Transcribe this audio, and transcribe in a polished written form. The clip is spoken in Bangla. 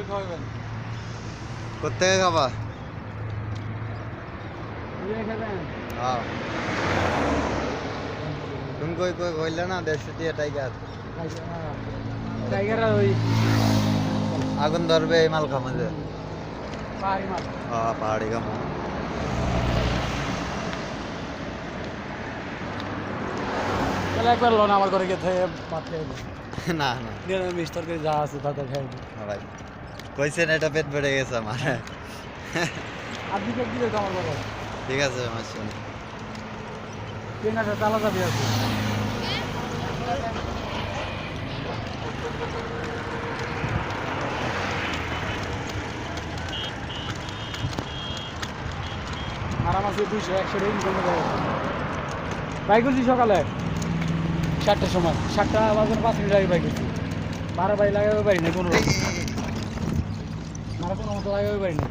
খাওয়াবেন কোথেকে খাবা? হ্যাঁ তুমি কই কই কইলে না 150 টাকা টাইগার টাইগার ওই আগুন ধরবে এই মাল খামে যে পাহাড়ি মাছ হ্যাঁ পাহাড়ি খামো তাহলে একবার লোন আমার ঘরে গিয়ে থেকে ভাত খেয়ে না না নিরামিষ তরকারি যা আছে তাতে খেয়ে হ্যাঁ ভাই কইছেন এটা পেট বেড়ে গেছে আমার আপনি কে দিলে আমার ঘরে ঠিক আছে মাসি ট্রেনারটা চালা যাবে আছে আরাম আছে 200-100 টাকা ইনকাম করে বাইক করছি সকালে 7টার সময় 7টা বাজার 5 মিনিট আগে বাইক করছি ভাড়া বাড়ি লাগাবে পারি না কোনো মারা কোনো মতো লাগাবে পারি না